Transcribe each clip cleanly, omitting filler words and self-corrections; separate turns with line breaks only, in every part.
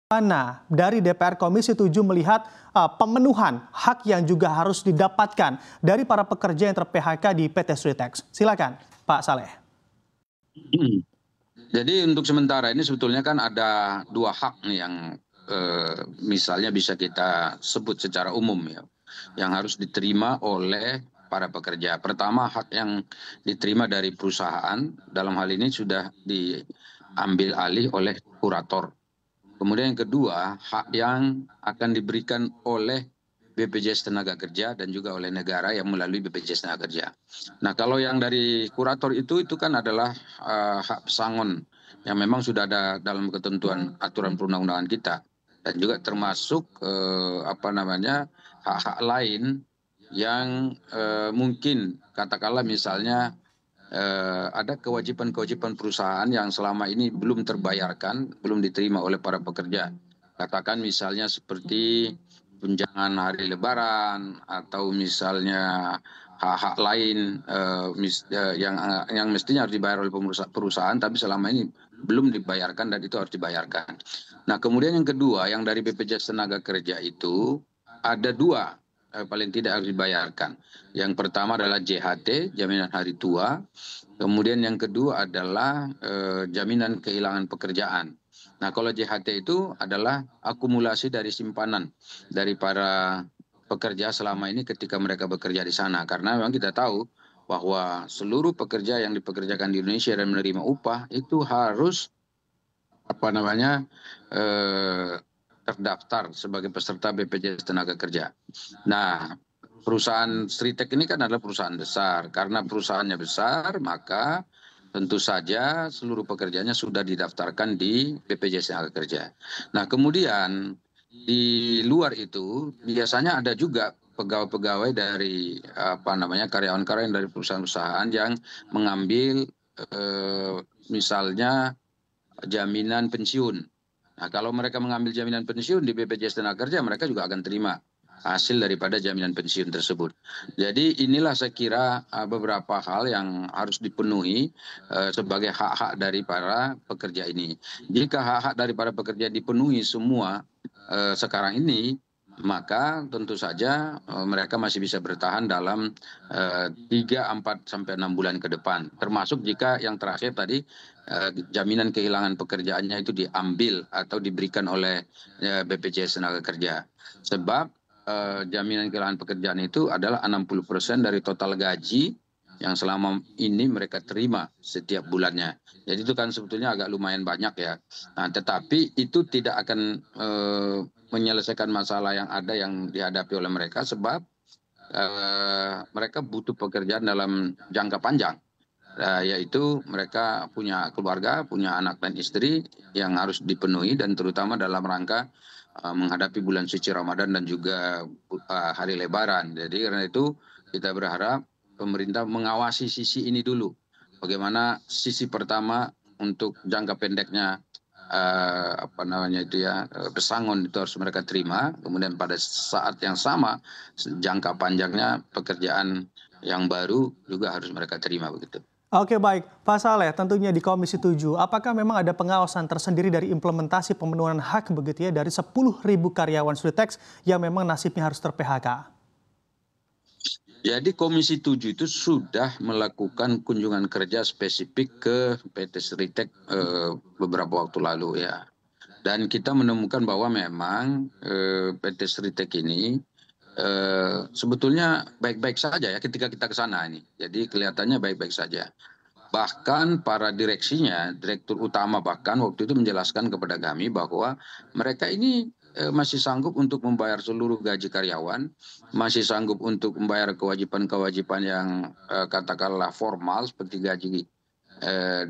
Mana dari DPR Komisi 7 melihat pemenuhan hak yang juga harus didapatkan dari para pekerja yang ter-PHK di PT Sritex? Silakan, Pak Saleh.
Jadi untuk sementara ini sebetulnya kan ada dua hak nih yang misalnya bisa kita sebut secara umum ya, yang harus diterima oleh para pekerja. Pertama, hak yang diterima dari perusahaan, dalam hal ini sudah diambil alih oleh kurator. Kemudian yang kedua, hak yang akan diberikan oleh BPJS Tenaga Kerja dan juga oleh negara yang melalui BPJS Tenaga Kerja. Nah, kalau yang dari kurator itu kan adalah hak pesangon yang memang sudah ada dalam ketentuan aturan perundang-undangan kita, dan juga termasuk hak-hak lain yang mungkin katakanlah misalnya ada kewajiban-kewajiban perusahaan yang selama ini belum terbayarkan, belum diterima oleh para pekerja. Katakan misalnya seperti tunjangan hari Lebaran, atau misalnya hak-hak lain yang mestinya harus dibayar oleh perusahaan, tapi selama ini belum dibayarkan dan itu harus dibayarkan. Nah, kemudian yang kedua, yang dari BPJS Tenaga Kerja itu ada dua paling tidak harus dibayarkan. Yang pertama adalah JHT, jaminan hari tua. Kemudian yang kedua adalah jaminan kehilangan pekerjaan. Nah, kalau JHT itu adalah akumulasi dari simpanan dari para pekerja selama ini ketika mereka bekerja di sana. Karena memang kita tahu bahwa seluruh pekerja yang dipekerjakan di Indonesia dan menerima upah itu harus terdaftar sebagai peserta BPJS Tenaga Kerja. Nah, perusahaan Sritex ini kan adalah perusahaan besar. Karena perusahaannya besar, maka tentu saja seluruh pekerjanya sudah didaftarkan di BPJS Tenaga Kerja. Nah, kemudian di luar itu biasanya ada juga pegawai-pegawai dari karyawan-karyawan dari perusahaan-perusahaan yang mengambil misalnya jaminan pensiun. Nah, kalau mereka mengambil jaminan pensiun di BPJS Tenaga Kerja, mereka juga akan terima hasil daripada jaminan pensiun tersebut. Jadi inilah saya kira beberapa hal yang harus dipenuhi sebagai hak-hak dari para pekerja ini. Jika hak-hak dari para pekerja dipenuhi semua sekarang ini, maka tentu saja mereka masih bisa bertahan dalam 3, 4, sampai 6 bulan ke depan. Termasuk jika yang terakhir tadi jaminan kehilangan pekerjaannya itu diambil atau diberikan oleh BPJS Tenaga Kerja. Sebab jaminan kehilangan pekerjaan itu adalah 60% dari total gaji yang selama ini mereka terima setiap bulannya. Jadi itu kan sebetulnya agak lumayan banyak ya. Nah, tetapi itu tidak akan menyelesaikan masalah yang ada yang dihadapi oleh mereka, sebab mereka butuh pekerjaan dalam jangka panjang. Yaitu mereka punya keluarga, punya anak dan istri yang harus dipenuhi, dan terutama dalam rangka menghadapi bulan suci Ramadan dan juga hari Lebaran. Jadi karena itu kita berharap pemerintah mengawasi sisi ini dulu. Bagaimana sisi pertama untuk jangka pendeknya pesangon itu harus mereka terima. Kemudian pada saat yang sama jangka panjangnya pekerjaan yang baru juga harus mereka terima begitu.
Oke, baik. Pak Saleh, tentunya di Komisi 7, apakah memang ada pengawasan tersendiri dari implementasi pemenuhan hak begitu ya dari 10.000 karyawan Sritex yang memang nasibnya harus ter-PHK?
Jadi Komisi 7 itu sudah melakukan kunjungan kerja spesifik ke PT Sritex beberapa waktu lalu ya. Dan kita menemukan bahwa memang PT Sritex ini sebetulnya baik-baik saja ya ketika kita ke sana ini. Jadi kelihatannya baik-baik saja. Bahkan para direksinya, direktur utama bahkan waktu itu menjelaskan kepada kami bahwa mereka ini masih sanggup untuk membayar seluruh gaji karyawan, masih sanggup untuk membayar kewajiban-kewajiban yang katakanlah formal seperti gaji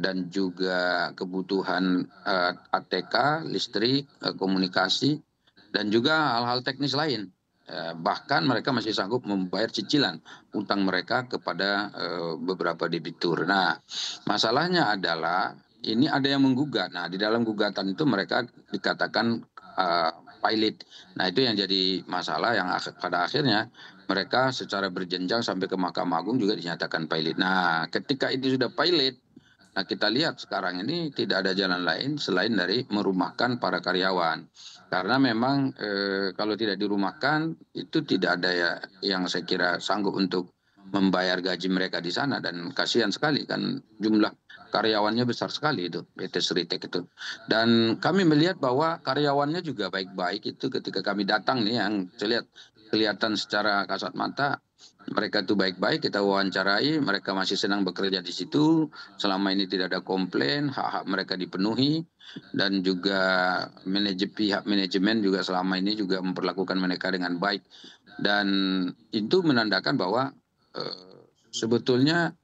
dan juga kebutuhan ATK, listrik, komunikasi, dan juga hal-hal teknis lain. Bahkan mereka masih sanggup membayar cicilan utang mereka kepada beberapa debitur. Nah, masalahnya adalah ini ada yang menggugat. Nah, di dalam gugatan itu mereka dikatakan pilot. Nah, itu yang jadi masalah yang pada akhirnya mereka secara berjenjang sampai ke Mahkamah Agung juga dinyatakan pilot. Nah, ketika itu sudah pilot, Nah, kita lihat sekarang ini tidak ada jalan lain selain dari merumahkan para karyawan. Karena memang kalau tidak dirumahkan itu tidak ada ya yang saya kira sanggup untuk membayar gaji mereka di sana, dan kasihan sekali kan jumlah karyawannya besar sekali itu PT Sritek itu. Dan kami melihat bahwa karyawannya juga baik-baik itu ketika kami datang nih, yang saya lihat kelihatan secara kasat mata mereka itu baik-baik, kita wawancarai, mereka masih senang bekerja di situ, selama ini tidak ada komplain, hak-hak mereka dipenuhi, dan juga pihak manajemen juga selama ini juga memperlakukan mereka dengan baik. Dan itu menandakan bahwa sebetulnya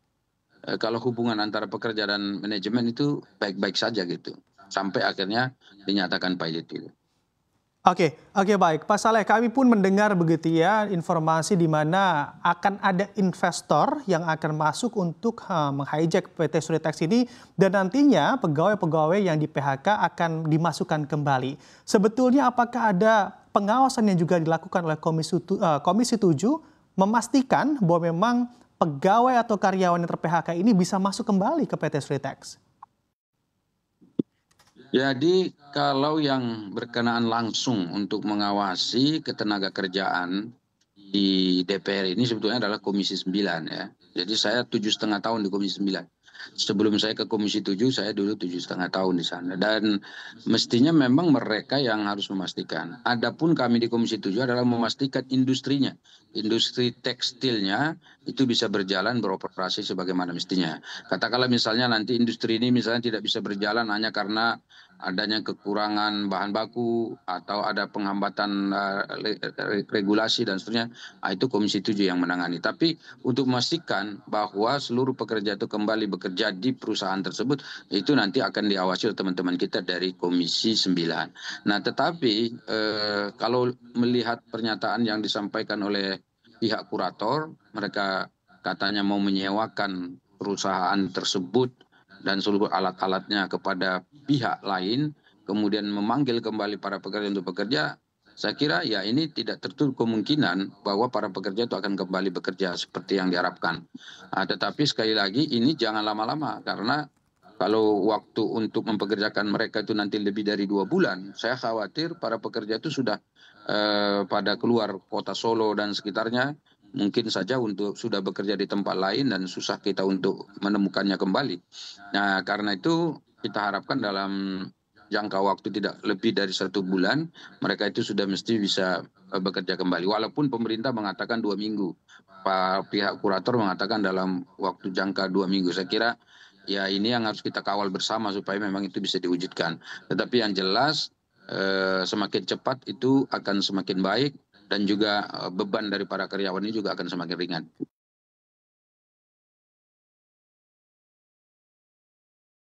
kalau hubungan antara pekerja dan manajemen itu baik-baik saja gitu, sampai akhirnya dinyatakan pilot itu.
Oke, baik. Pak Saleh, kami pun mendengar begitu ya informasi di mana akan ada investor yang akan masuk untuk menghijack PT Suritex ini, dan nantinya pegawai-pegawai yang di PHK akan dimasukkan kembali. Sebetulnya apakah ada pengawasan yang juga dilakukan oleh Komisi 7 memastikan bahwa memang pegawai atau karyawan yang ter-PHK ini bisa masuk kembali ke PT Suritex?
Jadi kalau yang berkenaan langsung untuk mengawasi ketenaga kerjaan di DPR ini sebetulnya adalah Komisi 9 ya. Jadi saya 7,5 tahun di Komisi 9. Sebelum saya ke Komisi 7, saya dulu 7,5 tahun di sana. Dan mestinya memang mereka yang harus memastikan. Adapun kami di Komisi 7 adalah memastikan industrinya. Industri tekstilnya itu bisa berjalan, beroperasi sebagaimana mestinya. Katakanlah misalnya nanti industri ini misalnya tidak bisa berjalan hanya karena adanya kekurangan bahan baku atau ada penghambatan regulasi dan seterusnya, itu Komisi 7 yang menangani. Tapi untuk memastikan bahwa seluruh pekerja itu kembali bekerja di perusahaan tersebut, itu nanti akan diawasi oleh teman-teman kita dari Komisi 9. Nah, tetapi kalau melihat pernyataan yang disampaikan oleh pihak kurator, mereka katanya mau menyewakan perusahaan tersebut dan seluruh alat-alatnya kepada pihak lain, kemudian memanggil kembali para pekerja untuk bekerja. Saya kira ya ini tidak tertutup kemungkinan bahwa para pekerja itu akan kembali bekerja seperti yang diharapkan. Tetapi sekali lagi ini jangan lama-lama, karena kalau waktu untuk mempekerjakan mereka itu nanti lebih dari 2 bulan, saya khawatir para pekerja itu sudah pada keluar kota Solo dan sekitarnya, mungkin saja untuk sudah bekerja di tempat lain dan susah kita untuk menemukannya kembali. Nah, karena itu kita harapkan dalam jangka waktu tidak lebih dari 1 bulan, mereka itu sudah mesti bisa bekerja kembali. Walaupun pemerintah mengatakan 2 minggu, pihak kurator mengatakan dalam waktu jangka 2 minggu. Saya kira ya ini yang harus kita kawal bersama supaya memang itu bisa diwujudkan. Tetapi yang jelas semakin cepat itu akan semakin baik, dan juga beban dari para karyawan ini juga akan semakin ringan.